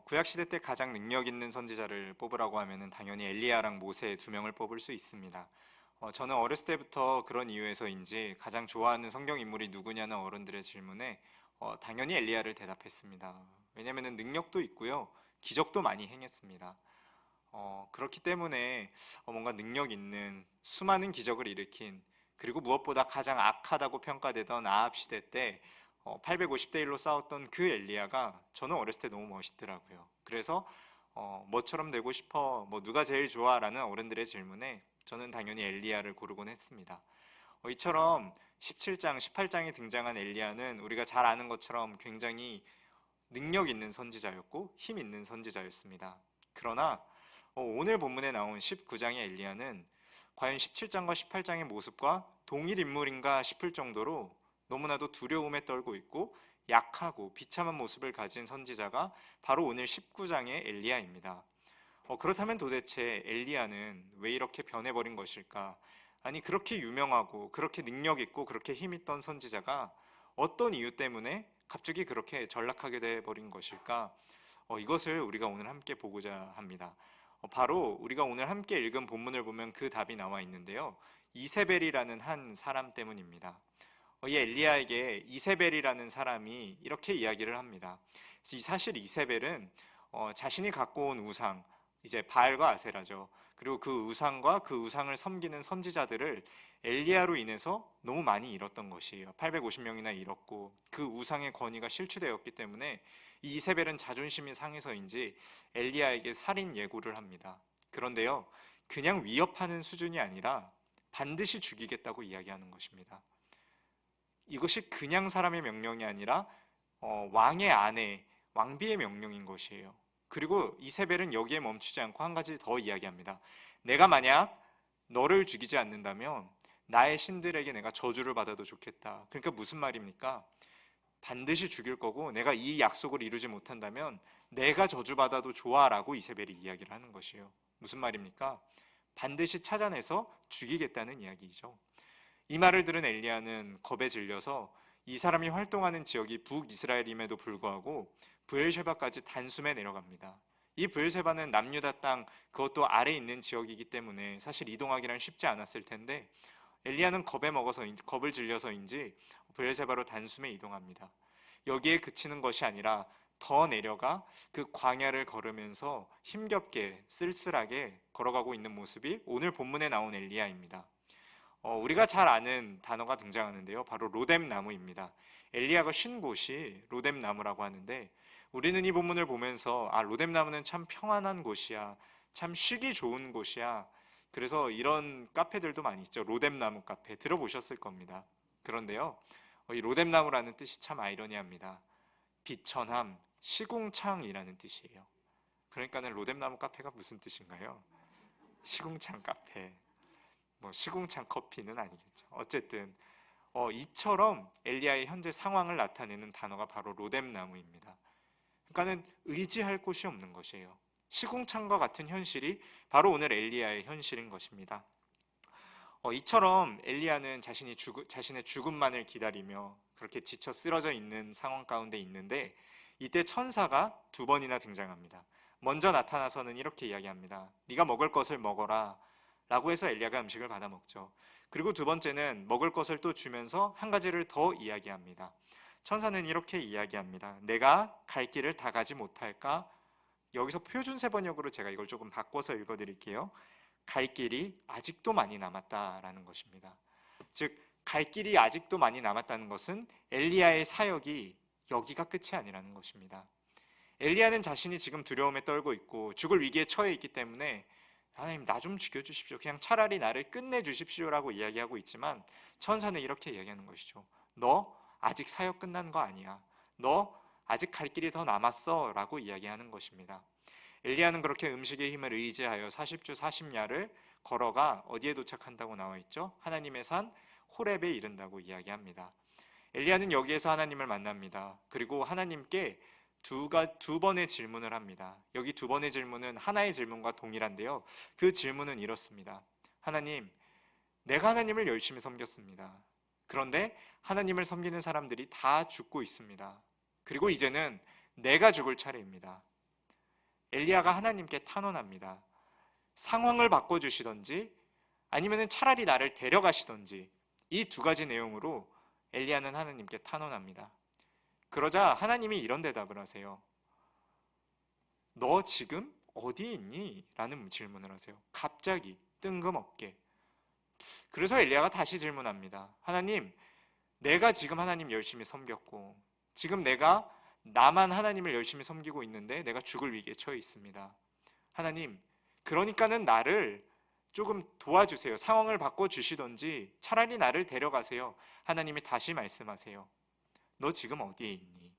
구약 시대 때 가장 능력 있는 선지자를 뽑으라고 하면은 당연히 엘리야랑 모세 두 명을 뽑을 수 있습니다. 저는 어렸을 때부터 그런 이유에서인지 가장 좋아하는 성경 인물이 누구냐는 어른들의 질문에 당연히 엘리야를 대답했습니다. 왜냐면은 능력도 있고요, 기적도 많이 행했습니다. 그렇기 때문에 뭔가 능력 있는 수많은 기적을 일으킨, 그리고 무엇보다 가장 악하다고 평가되던 아합 시대 때 850대 1로 싸웠던 그 엘리야가 저는 어렸을 때 너무 멋있더라고요. 그래서 뭐처럼 되고 싶어, 뭐 누가 제일 좋아라는 어른들의 질문에 저는 당연히 엘리야를 고르곤 했습니다. 이처럼 17장, 18장에 등장한 엘리야는 우리가 잘 아는 것처럼 굉장히 능력 있는 선지자였고 힘 있는 선지자였습니다. 그러나 오늘 본문에 나온 19장의 엘리야는 과연 17장과 18장의 모습과 동일 인물인가 싶을 정도로 너무나도 두려움에 떨고 있고 약하고 비참한 모습을 가진 선지자가 바로 오늘 19장의 엘리야입니다. 그렇다면 도대체 엘리야는 왜 이렇게 변해버린 것일까? 아니, 그렇게 유명하고 그렇게 능력 있고 그렇게 힘 있던 선지자가 어떤 이유 때문에 갑자기 그렇게 전락하게 돼버린 것일까? 이것을 우리가 오늘 함께 보고자 합니다. 바로 우리가 오늘 함께 읽은 본문을 보면 그 답이 나와 있는데요, 이세벨이라는 한 사람 때문입니다. 이 엘리야에게 이세벨이라는 사람이 이렇게 이야기를 합니다. 사실 이세벨은 자신이 갖고 온 우상, 이제 바알과 아세라죠. 그리고 그 우상과 그 우상을 섬기는 선지자들을 엘리야로 인해서 너무 많이 잃었던 것이에요. 850명이나 잃었고 그 우상의 권위가 실추되었기 때문에 이 이세벨은 자존심이 상해서인지 엘리야에게 살인 예고를 합니다. 그런데요, 그냥 위협하는 수준이 아니라 반드시 죽이겠다고 이야기하는 것입니다. 이것이 그냥 사람의 명령이 아니라 왕의 아내, 왕비의 명령인 것이에요. 그리고 이세벨은 여기에 멈추지 않고 한 가지 더 이야기합니다. 내가 만약 너를 죽이지 않는다면 나의 신들에게 내가 저주를 받아도 좋겠다. 그러니까 무슨 말입니까? 반드시 죽일 거고 내가 이 약속을 이루지 못한다면 내가 저주받아도 좋아라고 이세벨이 이야기를 하는 것이에요. 무슨 말입니까? 반드시 찾아내서 죽이겠다는 이야기이죠. 이 말을 들은 엘리야는 겁에 질려서 이 사람이 활동하는 지역이 북이스라엘임에도 불구하고 브엘셰바까지 단숨에 내려갑니다. 이 브엘셰바는 남유다 땅, 그것도 아래에 있는 지역이기 때문에 사실 이동하기란 쉽지 않았을 텐데 엘리야는 겁을 질려서인지 브엘셰바로 단숨에 이동합니다. 여기에 그치는 것이 아니라 더 내려가 그 광야를 걸으면서 힘겹게 쓸쓸하게 걸어가고 있는 모습이 오늘 본문에 나온 엘리야입니다. 우리가 잘 아는 단어가 등장하는데요, 바로 로뎀 나무입니다. 엘리야가 쉰 곳이 로뎀 나무라고 하는데 우리는 이 본문을 보면서 로뎀 나무는 참 평안한 곳이야, 참 쉬기 좋은 곳이야. 그래서 이런 카페들도 많이 있죠. 로뎀 나무 카페 들어보셨을 겁니다. 그런데요, 이 로뎀 나무라는 뜻이 참 아이러니합니다. 비천함, 시궁창이라는 뜻이에요. 그러니까는 로뎀 나무 카페가 무슨 뜻인가요? 시궁창 카페. 시궁창 커피는 아니겠죠. 어쨌든 이처럼 엘리야의 현재 상황을 나타내는 단어가 바로 로뎀 나무입니다. 그러니까는 의지할 곳이 없는 것이에요. 시궁창과 같은 현실이 바로 오늘 엘리야의 현실인 것입니다. 이처럼 엘리야는 자신의 죽음만을 기다리며 그렇게 지쳐 쓰러져 있는 상황 가운데 있는데 이때 천사가 두 번이나 등장합니다. 먼저 나타나서는 이렇게 이야기합니다. 네가 먹을 것을 먹어라 라고 해서 엘리야가 음식을 받아 먹죠. 그리고 두 번째는 먹을 것을 또 주면서 한 가지를 더 이야기합니다. 천사는 이렇게 이야기합니다. 내가 갈 길을 다 가지 못할까? 여기서 표준세 번역으로 제가 이걸 조금 바꿔서 읽어드릴게요. 갈 길이 아직도 많이 남았다라는 것입니다. 즉, 갈 길이 아직도 많이 남았다는 것은 엘리야의 사역이 여기가 끝이 아니라는 것입니다. 엘리야는 자신이 지금 두려움에 떨고 있고 죽을 위기에 처해 있기 때문에 하나님, 나 좀 죽여주십시오, 그냥 차라리 나를 끝내주십시오라고 이야기하고 있지만 천사는 이렇게 이야기하는 것이죠. 너 아직 사역 끝난 거 아니야. 너 아직 갈 길이 더 남았어 라고 이야기하는 것입니다. 엘리야는 그렇게 음식의 힘을 의지하여 40주 40야를 걸어가 어디에 도착한다고 나와 있죠? 하나님의 산 호렙에 이른다고 이야기합니다. 엘리야는 여기에서 하나님을 만납니다. 그리고 하나님께 두 번의 질문을 합니다. 여기 두 번의 질문은 하나의 질문과 동일한데요, 그 질문은 이렇습니다. 하나님, 내가 하나님을 열심히 섬겼습니다. 그런데 하나님을 섬기는 사람들이 다 죽고 있습니다. 그리고 이제는 내가 죽을 차례입니다. 엘리야가 하나님께 탄원합니다. 상황을 바꿔주시던지 아니면 차라리 나를 데려가시던지 이 두 가지 내용으로 엘리야는 하나님께 탄원합니다. 그러자 하나님이 이런 대답을 하세요. 너 지금 어디 있니? 라는 질문을 하세요. 갑자기 뜬금없게. 그래서 엘리야가 다시 질문합니다. 하나님, 내가 지금 하나님 열심히 섬겼고 지금 내가 나만 하나님을 열심히 섬기고 있는데 내가 죽을 위기에 처해 있습니다. 하나님, 그러니까는 나를 조금 도와주세요. 상황을 바꿔주시던지 차라리 나를 데려가세요. 하나님이 다시 말씀하세요. 너 지금 어디에 있니?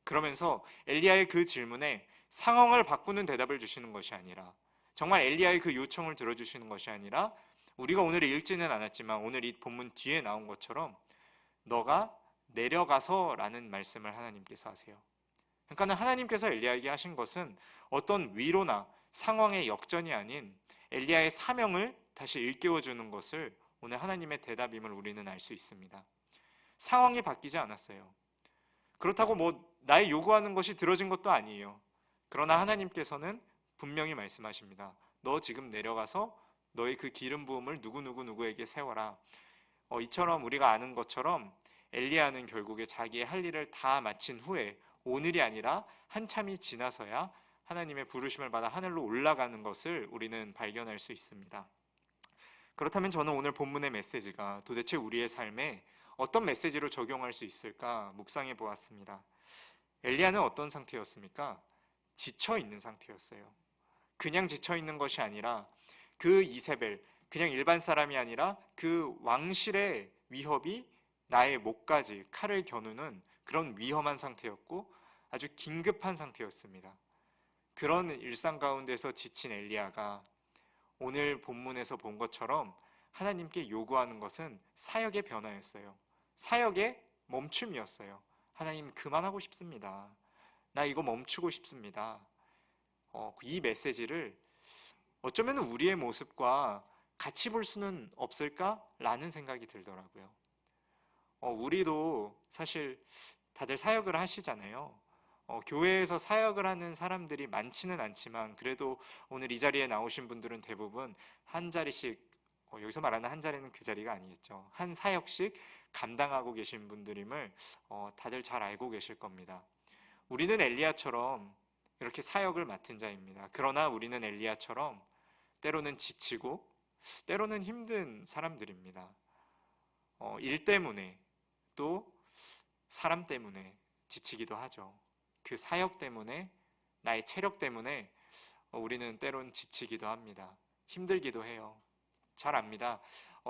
그러면서 엘리야의 그 질문에 상황을 바꾸는 대답을 주시는 것이 아니라, 정말 엘리야의 그 요청을 들어주시는 것이 아니라, 우리가 오늘 읽지는 않았지만 오늘 이 본문 뒤에 나온 것처럼 너가 내려가서 라는 말씀을 하나님께서 하세요. 그러니까 하나님께서 엘리야에게 하신 것은 어떤 위로나 상황의 역전이 아닌 엘리야의 사명을 다시 일깨워주는 것을 오늘 하나님의 대답임을 우리는 알 수 있습니다. 상황이 바뀌지 않았어요. 그렇다고 나의 요구하는 것이 들어진 것도 아니에요. 그러나 하나님께서는 분명히 말씀하십니다. 너 지금 내려가서 너의 그 기름 부음을 누구에게 세워라. 이처럼 우리가 아는 것처럼 엘리야는 결국에 자기의 할 일을 다 마친 후에 오늘이 아니라 한참이 지나서야 하나님의 부르심을 받아 하늘로 올라가는 것을 우리는 발견할 수 있습니다. 그렇다면 저는 오늘 본문의 메시지가 도대체 우리의 삶에 어떤 메시지로 적용할 수 있을까 묵상해 보았습니다. 엘리야는 어떤 상태였습니까? 지쳐 있는 상태였어요. 그냥 지쳐 있는 것이 아니라 그 이세벨, 그냥 일반 사람이 아니라 그 왕실의 위협이 나의 목까지 칼을 겨누는 그런 위험한 상태였고 아주 긴급한 상태였습니다. 그런 일상 가운데서 지친 엘리야가 오늘 본문에서 본 것처럼 하나님께 요구하는 것은 사역의 변화였어요. 사역의 멈춤이었어요. 하나님, 그만하고 싶습니다. 나 이거 멈추고 싶습니다. 이 메시지를 어쩌면 우리의 모습과 같이 볼 수는 없을까라는 생각이 들더라고요. 우리도 사실 다들 사역을 하시잖아요. 교회에서 사역을 하는 사람들이 많지는 않지만 그래도 오늘 이 자리에 나오신 분들은 대부분 한 자리씩, 여기서 말하는 한 자리는 그 자리가 아니겠죠. 한 사역씩 감당하고 계신 분들임을 다들 잘 알고 계실 겁니다. 우리는 엘리야처럼 이렇게 사역을 맡은 자입니다. 그러나 우리는 엘리야처럼 때로는 지치고 때로는 힘든 사람들입니다. 일 때문에 또 사람 때문에 지치기도 하죠. 그 사역 때문에, 나의 체력 때문에 우리는 때론 지치기도 합니다. 힘들기도 해요. 잘 압니다.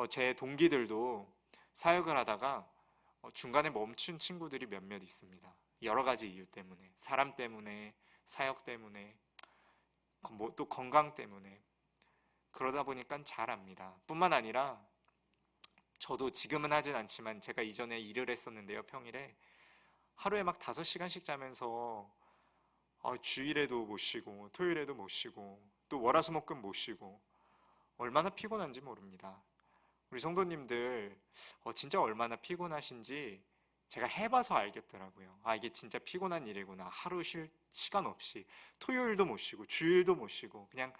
제 동기들도 사역을 하다가 중간에 멈춘 친구들이 몇몇 있습니다. 여러 가지 이유 때문에, 사람 때문에, 사역 때문에, 또 건강 때문에. 그러다 보니까 잘 압니다. 뿐만 아니라 저도 지금은 하진 않지만 제가 이전에 일을 했었는데요. 평일에 하루에 막 5시간씩 자면서 주일에도 못 쉬고 토요일에도 못 쉬고 또 월화수목금 못 쉬고 얼마나 피곤한지 모릅니다. 우리 성도님들 진짜 얼마나 피곤하신지 제가 해봐서 알겠더라고요. 이게 진짜 피곤한 일이구나. 하루 쉴 시간 없이 토요일도 못 쉬고 주일도 못 쉬고 그냥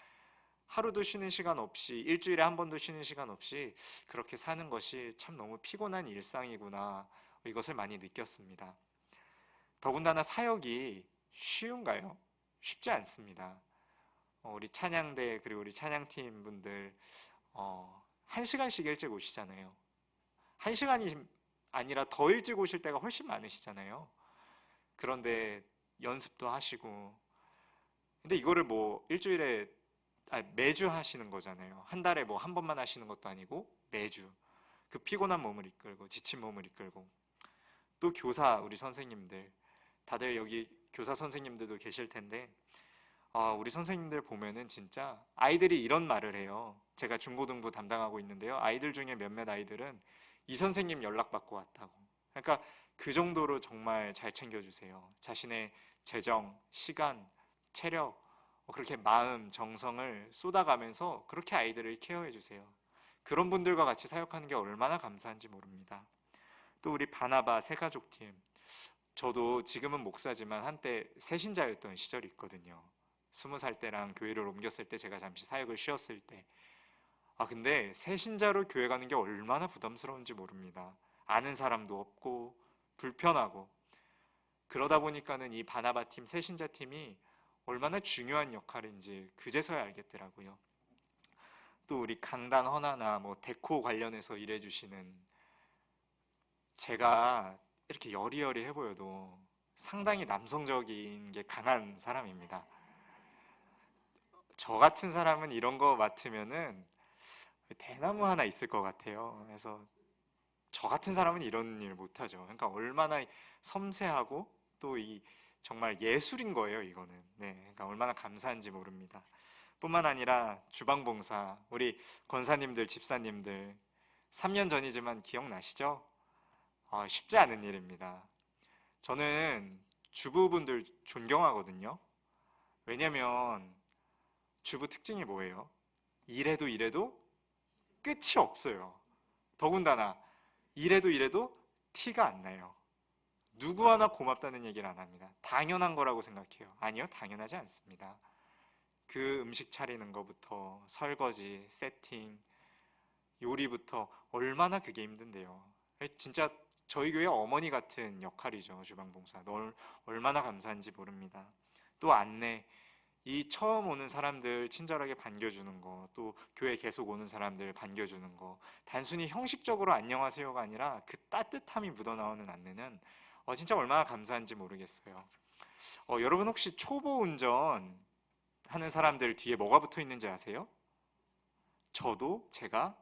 하루도 쉬는 시간 없이 일주일에 한 번도 쉬는 시간 없이 그렇게 사는 것이 참 너무 피곤한 일상이구나. 이것을 많이 느꼈습니다. 더군다나 사역이 쉬운가요? 쉽지 않습니다. 우리 찬양대 그리고 우리 찬양팀 분들 1시간씩 일찍 오시잖아요. 1시간이 아니라 더 일찍 오실 때가 훨씬 많으시잖아요. 그런데 연습도 하시고 근데 이거를 일주일에 매주 하시는 거잖아요. 한 달에 한 번만 하시는 것도 아니고 매주 그 피곤한 몸을 이끌고 지친 몸을 이끌고 또 교사 우리 선생님들 다들 여기 교사 선생님들도 계실 텐데 우리 선생님들 보면은 진짜 아이들이 이런 말을 해요. 제가 중고등부 담당하고 있는데요. 아이들 중에 몇몇 아이들은 이 선생님 연락받고 왔다고. 그러니까 그 정도로 정말 잘 챙겨주세요. 자신의 재정, 시간, 체력 그렇게 마음, 정성을 쏟아가면서 그렇게 아이들을 케어해 주세요. 그런 분들과 같이 사역하는 게 얼마나 감사한지 모릅니다. 또 우리 바나바 새가족팀 저도 지금은 목사지만 한때 새신자였던 시절이 있거든요. 20살 때랑 교회를 옮겼을 때 제가 잠시 사역을 쉬었을 때 근데 새신자로 교회 가는 게 얼마나 부담스러운지 모릅니다. 아는 사람도 없고 불편하고 그러다 보니까는 이 바나바 팀, 새신자 팀이 얼마나 중요한 역할인지 그제서야 알겠더라고요. 또 우리 강단 헌화나 뭐 데코 관련해서 일해주시는 제가 이렇게 여리여리해 보여도 상당히 남성적인 게 강한 사람입니다. 저 같은 사람은 이런 거 맡으면은 대나무 하나 있을 것 같아요. 그래서 저 같은 사람은 이런 일 못하죠. 그러니까 얼마나 섬세하고 또 이 정말 예술인 거예요, 이거는. 네, 그러니까 얼마나 감사한지 모릅니다. 뿐만 아니라 주방봉사, 우리 권사님들, 집사님들 3년 전이지만 기억나시죠? 쉽지 않은 일입니다. 저는 주부분들 존경하거든요. 왜냐면 주부 특징이 뭐예요? 일해도 일해도 끝이 없어요. 더군다나 일해도 티가 안 나요. 누구 하나 고맙다는 얘기를 안 합니다. 당연한 거라고 생각해요. 아니요, 당연하지 않습니다. 그 음식 차리는 것부터 설거지, 세팅, 요리부터 얼마나 그게 힘든데요. 진짜 저희 교회 어머니 같은 역할이죠. 주방봉사. 널 얼마나 감사한지 모릅니다. 또 안내, 이 처음 오는 사람들 친절하게 반겨주는 거, 또 교회 계속 오는 사람들 반겨주는 거, 단순히 형식적으로 안녕하세요가 아니라 그 따뜻함이 묻어나오는 안내는 진짜 얼마나 감사한지 모르겠어요. 여러분 혹시 초보 운전 하는 사람들 뒤에 뭐가 붙어 있는지 아세요? 제가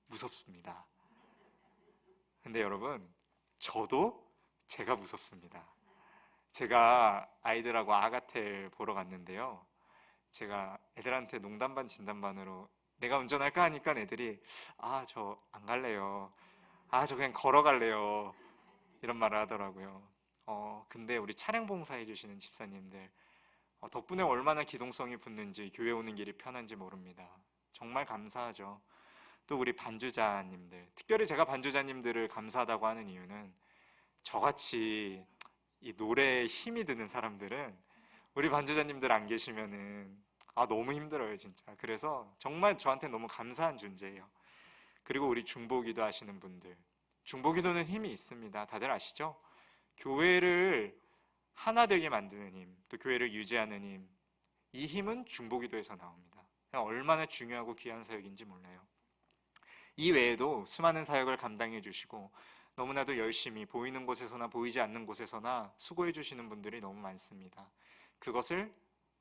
무섭습니다. 근데 여러분, 저도 제가 무섭습니다. 제가 아이들하고 아가텔 보러 갔는데요. 제가 애들한테 농담반 진담반으로 내가 운전할까 하니까 애들이 저 안 갈래요. 저 그냥 걸어갈래요. 이런 말을 하더라고요. 근데 우리 차량 봉사해 주시는 집사님들 덕분에 얼마나 기동성이 붙는지 교회 오는 길이 편한지 모릅니다. 정말 감사하죠. 또 우리 반주자님들, 특별히 제가 반주자님들을 감사하다고 하는 이유는 저같이 이 노래에 힘이 드는 사람들은 우리 반주자님들 안 계시면은 너무 힘들어요, 진짜. 그래서 정말 저한테 너무 감사한 존재예요. 그리고 우리 중보기도 하시는 분들, 중보기도는 힘이 있습니다. 다들 아시죠? 교회를 하나 되게 만드는 힘, 또 교회를 유지하는 힘, 이 힘은 중보기도에서 나옵니다. 얼마나 중요하고 귀한 사역인지 몰라요. 이 외에도 수많은 사역을 감당해 주시고 너무나도 열심히 보이는 곳에서나 보이지 않는 곳에서나 수고해 주시는 분들이 너무 많습니다. 그것을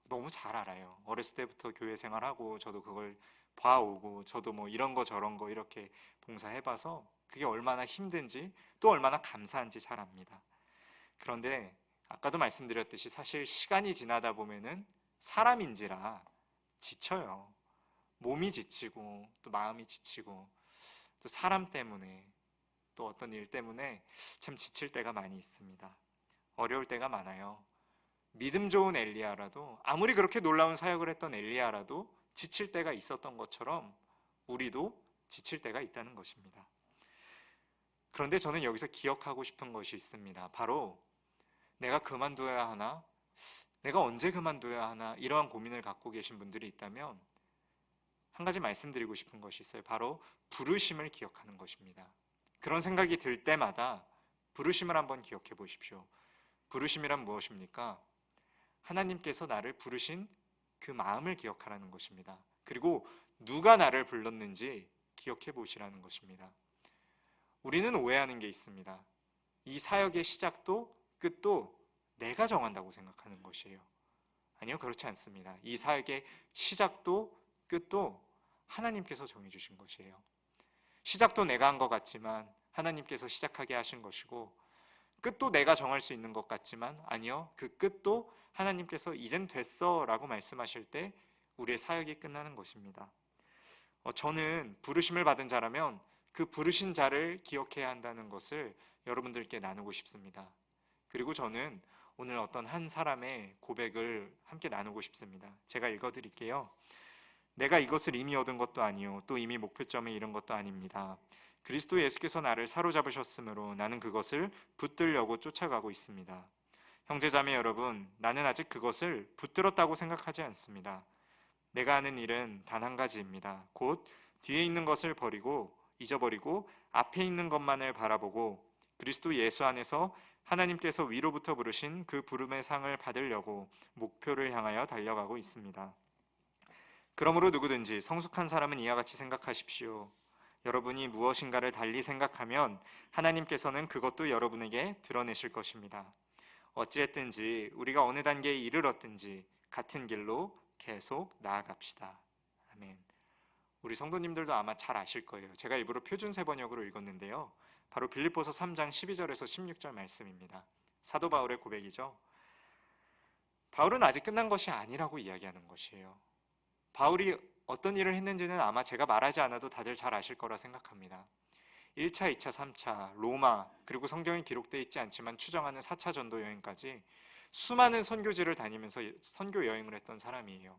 너무 잘 알아요. 어렸을 때부터 교회 생활하고 저도 그걸 봐오고 저도 뭐 이런 거 저런 거 이렇게 봉사해봐서 그게 얼마나 힘든지 또 얼마나 감사한지 잘 압니다. 그런데 아까도 말씀드렸듯이 사실 시간이 지나다 보면은 사람인지라 지쳐요. 몸이 지치고 또 마음이 지치고 또 사람 때문에 또 어떤 일 때문에 참 지칠 때가 많이 있습니다. 어려울 때가 많아요. 믿음 좋은 엘리야라도 아무리 그렇게 놀라운 사역을 했던 엘리야라도 지칠 때가 있었던 것처럼 우리도 지칠 때가 있다는 것입니다. 그런데 저는 여기서 기억하고 싶은 것이 있습니다. 바로 내가 그만둬야 하나? 내가 언제 그만둬야 하나? 이러한 고민을 갖고 계신 분들이 있다면 한 가지 말씀드리고 싶은 것이 있어요. 바로 부르심을 기억하는 것입니다. 그런 생각이 들 때마다 부르심을 한번 기억해 보십시오. 부르심이란 무엇입니까? 하나님께서 나를 부르신 그 마음을 기억하라는 것입니다. 그리고 누가 나를 불렀는지 기억해 보시라는 것입니다. 우리는 오해하는 게 있습니다. 이 사역의 시작도 끝도 내가 정한다고 생각하는 것이에요. 아니요, 그렇지 않습니다. 이 사역의 시작도 끝도 하나님께서 정해주신 것이에요. 시작도 내가 한 것 같지만 하나님께서 시작하게 하신 것이고 끝도 내가 정할 수 있는 것 같지만 아니요, 그 끝도 하나님께서 이젠 됐어 라고 말씀하실 때 우리의 사역이 끝나는 것입니다. 저는 부르심을 받은 자라면 그 부르신 자를 기억해야 한다는 것을 여러분들께 나누고 싶습니다. 그리고 저는 오늘 어떤 한 사람의 고백을 함께 나누고 싶습니다. 제가 읽어드릴게요. 내가 이것을 이미 얻은 것도 아니요 또 이미 목표점에 이른 것도 아닙니다. 그리스도 예수께서 나를 사로잡으셨으므로 나는 그것을 붙들려고 쫓아가고 있습니다. 형제자매 여러분, 나는 아직 그것을 붙들었다고 생각하지 않습니다. 내가 하는 일은 단 한 가지입니다. 곧 뒤에 있는 것을 버리고 잊어버리고 앞에 있는 것만을 바라보고 그리스도 예수 안에서 하나님께서 위로부터 부르신 그 부름의 상을 받으려고 목표를 향하여 달려가고 있습니다. 그러므로 누구든지 성숙한 사람은 이와 같이 생각하십시오. 여러분이 무엇인가를 달리 생각하면 하나님께서는 그것도 여러분에게 드러내실 것입니다. 어찌했든지 우리가 어느 단계에 이르렀든지 같은 길로 계속 나아갑시다. 아멘. 우리 성도님들도 아마 잘 아실 거예요. 제가 일부러 표준세 번역으로 읽었는데요. 바로 빌립보서 3장 12절에서 16절 말씀입니다. 사도 바울의 고백이죠. 바울은 아직 끝난 것이 아니라고 이야기하는 것이에요. 바울이 어떤 일을 했는지는 아마 제가 말하지 않아도 다들 잘 아실 거라 생각합니다. 1차, 2차, 3차, 로마, 그리고 성경에 기록되어 있지 않지만 추정하는 4차 전도 여행까지 수많은 선교지를 다니면서 선교 여행을 했던 사람이에요.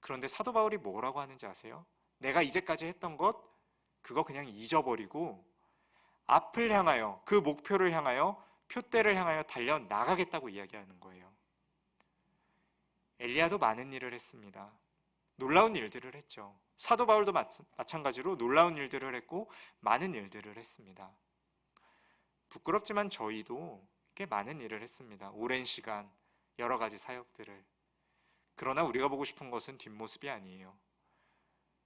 그런데 사도 바울이 뭐라고 하는지 아세요? 내가 이제까지 했던 것, 그거 그냥 잊어버리고 앞을 향하여, 그 목표를 향하여, 표대를 향하여 달려 나가겠다고 이야기하는 거예요. 엘리야도 많은 일을 했습니다. 놀라운 일들을 했죠. 사도 바울도 마찬가지로 놀라운 일들을 했고 많은 일들을 했습니다. 부끄럽지만 저희도 꽤 많은 일을 했습니다. 오랜 시간 여러 가지 사역들을. 그러나 우리가 보고 싶은 것은 뒷모습이 아니에요.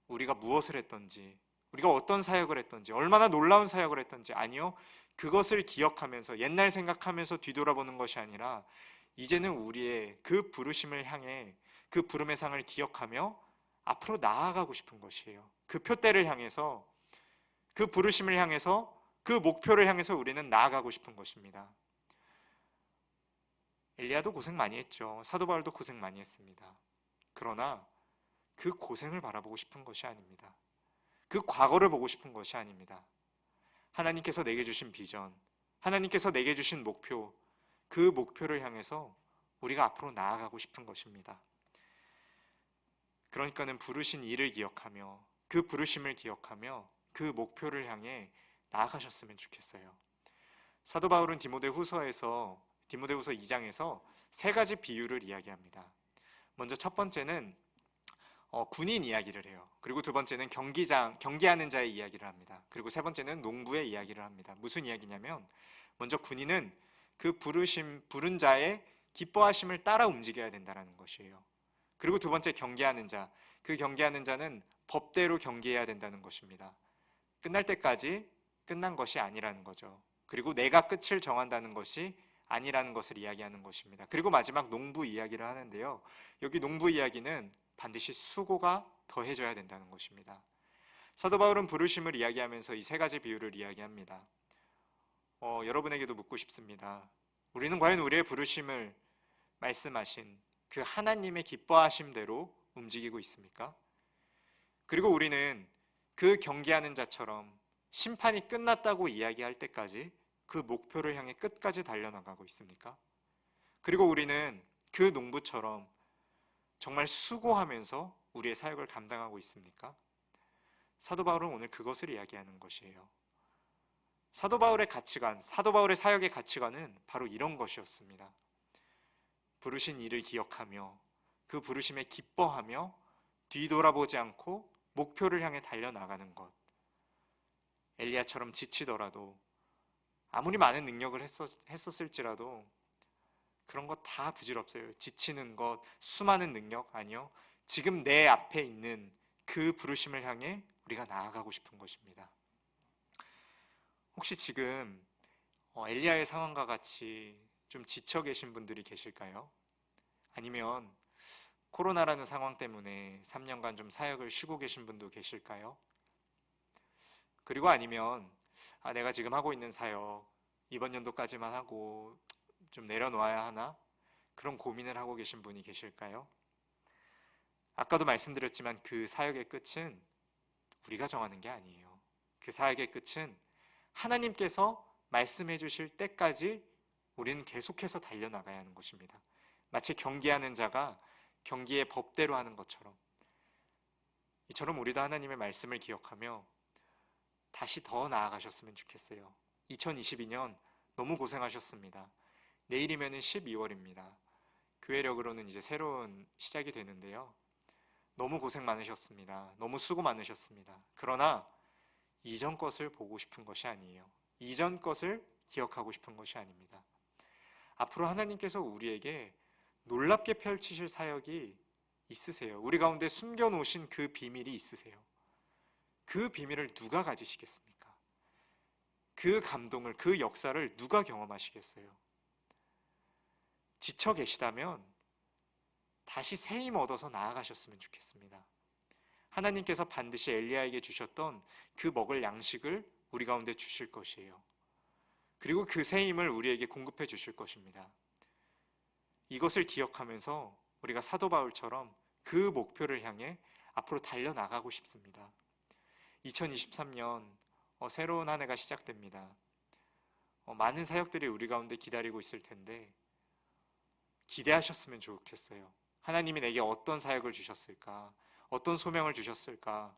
우리가 무엇을 했던지, 우리가 어떤 사역을 했던지, 얼마나 놀라운 사역을 했던지, 아니요, 그것을 기억하면서 옛날 생각하면서 뒤돌아보는 것이 아니라 이제는 우리의 그 부르심을 향해 그 부름의 상을 기억하며 앞으로 나아가고 싶은 것이에요. 그 표대를 향해서, 그 부르심을 향해서, 그 목표를 향해서 우리는 나아가고 싶은 것입니다. 엘리야도 고생 많이 했죠. 사도 바울도 고생 많이 했습니다. 그러나 그 고생을 바라보고 싶은 것이 아닙니다. 그 과거를 보고 싶은 것이 아닙니다. 하나님께서 내게 주신 비전, 하나님께서 내게 주신 목표, 그 목표를 향해서 우리가 앞으로 나아가고 싶은 것입니다. 그러니까는 부르신 이를 기억하며 그 부르심을 기억하며 그 목표를 향해 나아가셨으면 좋겠어요. 사도 바울은 디모데후서 2장에서 세 가지 비유를 이야기합니다. 먼저 첫 번째는 군인 이야기를 해요. 그리고 두 번째는 경기하는 자의 이야기를 합니다. 그리고 세 번째는 농부의 이야기를 합니다. 무슨 이야기냐면 먼저 군인은 그 부른 자의 기뻐하심을 따라 움직여야 된다는 것이에요. 그리고 두 번째 경계하는 자, 그 경계하는 자는 법대로 경계해야 된다는 것입니다. 끝날 때까지 끝난 것이 아니라는 거죠. 그리고 내가 끝을 정한다는 것이 아니라는 것을 이야기하는 것입니다. 그리고 마지막 농부 이야기를 하는데요. 여기 농부 이야기는 반드시 수고가 더해져야 된다는 것입니다. 사도 바울은 부르심을 이야기하면서 이 세 가지 비유를 이야기합니다. 여러분에게도 묻고 싶습니다. 우리는 과연 우리의 부르심을 말씀하신 그 하나님의 기뻐하심대로 움직이고 있습니까? 그리고 우리는 그 경계하는 자처럼 심판이 끝났다고 이야기할 때까지 그 목표를 향해 끝까지 달려나가고 있습니까? 그리고 우리는 그 농부처럼 정말 수고하면서 우리의 사역을 감당하고 있습니까? 사도 바울은 오늘 그것을 이야기하는 것이에요. 사도 바울의 가치관, 사도 바울의 사역의 가치관은 바로 이런 것이었습니다. 부르신 이를 기억하며 그 부르심에 기뻐하며 뒤돌아보지 않고 목표를 향해 달려나가는 것. 엘리야처럼 지치더라도 아무리 많은 능력을 했었을지라도 그런 것 다 부질없어요. 지치는 것, 수많은 능력 아니요. 지금 내 앞에 있는 그 부르심을 향해 우리가 나아가고 싶은 것입니다. 혹시 지금 엘리야의 상황과 같이 좀 지쳐 계신 분들이 계실까요? 아니면 코로나라는 상황 때문에 3년간 좀 사역을 쉬고 계신 분도 계실까요? 그리고 아니면 내가 지금 하고 있는 사역 이번 연도까지만 하고 좀 내려놓아야 하나? 그런 고민을 하고 계신 분이 계실까요? 아까도 말씀드렸지만 그 사역의 끝은 우리가 정하는 게 아니에요. 그 사역의 끝은 하나님께서 말씀해 주실 때까지 우리는 계속해서 달려나가야 하는 것입니다. 마치 경기하는 자가 경기의 법대로 하는 것처럼 이처럼 우리도 하나님의 말씀을 기억하며 다시 더 나아가셨으면 좋겠어요. 2022년 너무 고생하셨습니다. 내일이면은 12월입니다. 교회력으로는 이제 새로운 시작이 되는데요. 너무 고생 많으셨습니다. 너무 수고 많으셨습니다. 그러나 이전 것을 보고 싶은 것이 아니에요. 이전 것을 기억하고 싶은 것이 아닙니다. 앞으로 하나님께서 우리에게 놀랍게 펼치실 사역이 있으세요. 우리 가운데 숨겨놓으신 그 비밀이 있으세요. 그 비밀을 누가 가지시겠습니까? 그 감동을, 그 역사를 누가 경험하시겠어요? 지쳐 계시다면 다시 새 힘 얻어서 나아가셨으면 좋겠습니다. 하나님께서 반드시 엘리야에게 주셨던 그 먹을 양식을 우리 가운데 주실 것이에요. 그리고 그 새 힘을 우리에게 공급해 주실 것입니다. 이것을 기억하면서 우리가 사도 바울처럼 그 목표를 향해 앞으로 달려나가고 싶습니다. 2023년 새로운 한 해가 시작됩니다. 많은 사역들이 우리 가운데 기다리고 있을 텐데 기대하셨으면 좋겠어요. 하나님이 내게 어떤 사역을 주셨을까? 어떤 소명을 주셨을까?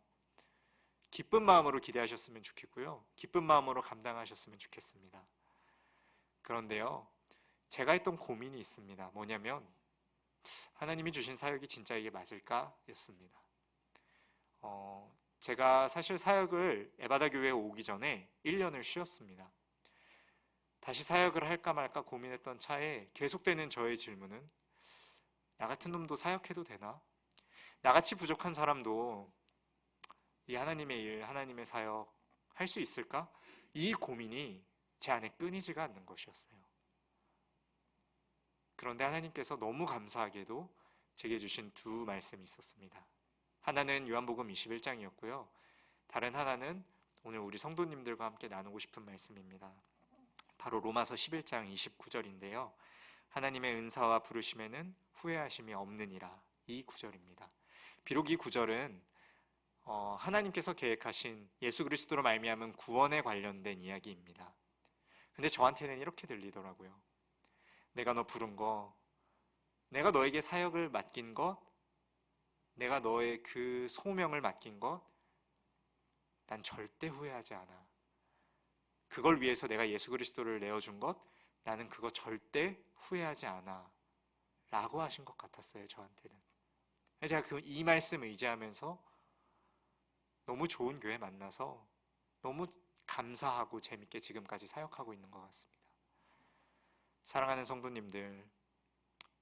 기쁜 마음으로 기대하셨으면 좋겠고요. 기쁜 마음으로 감당하셨으면 좋겠습니다. 그런데요, 제가 했던 고민이 있습니다. 뭐냐면 하나님이 주신 사역이 진짜 이게 맞을까? 였습니다. 제가 사실 사역을 에바다 교회에 오기 전에 1년을 쉬었습니다. 다시 사역을 할까 말까 고민했던 차에 계속되는 저의 질문은 나 같은 놈도 사역해도 되나? 나같이 부족한 사람도 이 하나님의 일, 하나님의 사역 할 수 있을까? 이 고민이 제 안에 끊이지가 않는 것이었어요. 그런데 하나님께서 너무 감사하게도 제게 주신 두 말씀이 있었습니다. 하나는 요한복음 21장이었고요. 다른 하나는 오늘 우리 성도님들과 함께 나누고 싶은 말씀입니다. 바로 로마서 11장 29절인데요. 하나님의 은사와 부르심에는 후회하심이 없느니라, 이 구절입니다. 비록 이 구절은 하나님께서 계획하신 예수 그리스도로 말미암은 구원에 관련된 이야기입니다. 근데 저한테는 이렇게 들리더라고요. 내가 너 부른 거, 내가 너에게 사역을 맡긴 것, 내가 너의 그 소명을 맡긴 것, 난 절대 후회하지 않아. 그걸 위해서 내가 예수 그리스도를 내어준 것, 나는 그거 절대 후회하지 않아 라고 하신 것 같았어요. 저한테는. 제가 이 말씀 의지하면서 너무 좋은 교회 만나서 너무 감사하고 재밌게 지금까지 사역하고 있는 것 같습니다. 사랑하는 성도님들,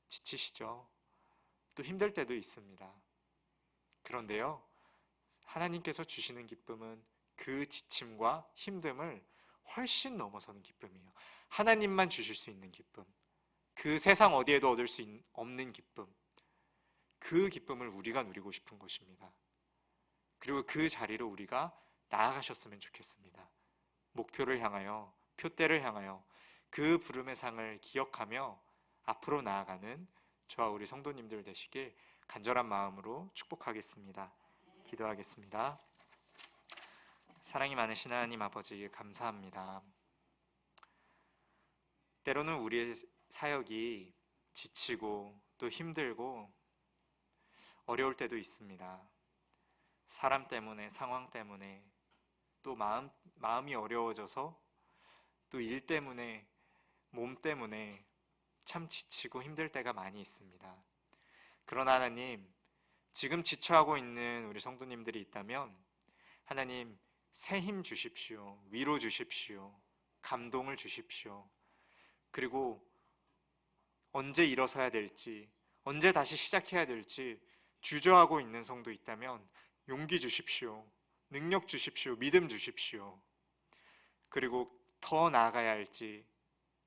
지치시죠? 또 힘들 때도 있습니다. 그런데요, 하나님께서 주시는 기쁨은 그 지침과 힘듦을 훨씬 넘어서는 기쁨이에요. 하나님만 주실 수 있는 기쁨, 그 세상 어디에도 얻을 수 없는 기쁨, 그 기쁨을 우리가 누리고 싶은 것입니다. 그리고 그 자리로 우리가 나아가셨으면 좋겠습니다. 목표를 향하여, 표대를 향하여 그 부름의 상을 기억하며 앞으로 나아가는 저와 우리 성도님들 되시길 간절한 마음으로 축복하겠습니다. 기도하겠습니다. 사랑이 많으신 하나님 아버지, 감사합니다. 때로는 우리의 사역이 지치고 또 힘들고 어려울 때도 있습니다. 사람 때문에, 상황 때문에, 또 마음이 어려워져서 또 일 때문에, 몸 때문에 참 지치고 힘들 때가 많이 있습니다. 그러나 하나님, 지금 지쳐하고 있는 우리 성도님들이 있다면 하나님, 새 힘 주십시오. 위로 주십시오. 감동을 주십시오. 그리고 언제 일어서야 될지, 언제 다시 시작해야 될지 주저하고 있는 성도 있다면 용기 주십시오. 능력 주십시오. 믿음 주십시오. 그리고 더 나아가야 할지,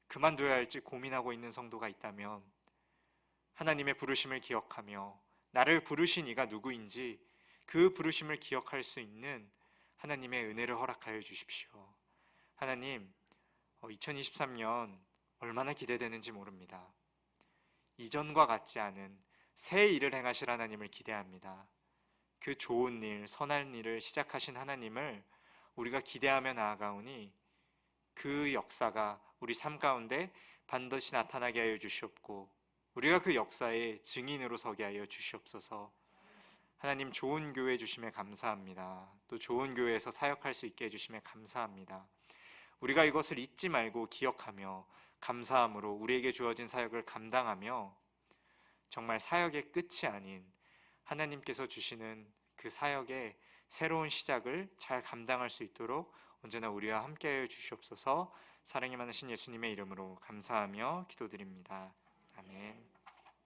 그만둬야 할지 고민하고 있는 성도가 있다면 하나님의 부르심을 기억하며 나를 부르신 이가 누구인지 그 부르심을 기억할 수 있는 하나님의 은혜를 허락하여 주십시오. 하나님, 2023년 얼마나 기대되는지 모릅니다. 이전과 같지 않은 새 일을 행하실 하나님을 기대합니다. 그 좋은 일, 선한 일을 시작하신 하나님을 우리가 기대하며 나아가오니 그 역사가 우리 삶 가운데 반드시 나타나게 하여 주시옵고 우리가 그 역사의 증인으로 서게 하여 주시옵소서. 하나님, 좋은 교회 주심에 감사합니다. 또 좋은 교회에서 사역할 수 있게 해주심에 감사합니다. 우리가 이것을 잊지 말고 기억하며 감사함으로 우리에게 주어진 사역을 감당하며 정말 사역의 끝이 아닌 하나님께서 주시는 그 사역의 새로운 시작을 잘 감당할 수 있도록 언제나 우리와 함께하여 주시옵소서. 사랑이 많으신 예수님의 이름으로 감사하며 기도드립니다. 아멘.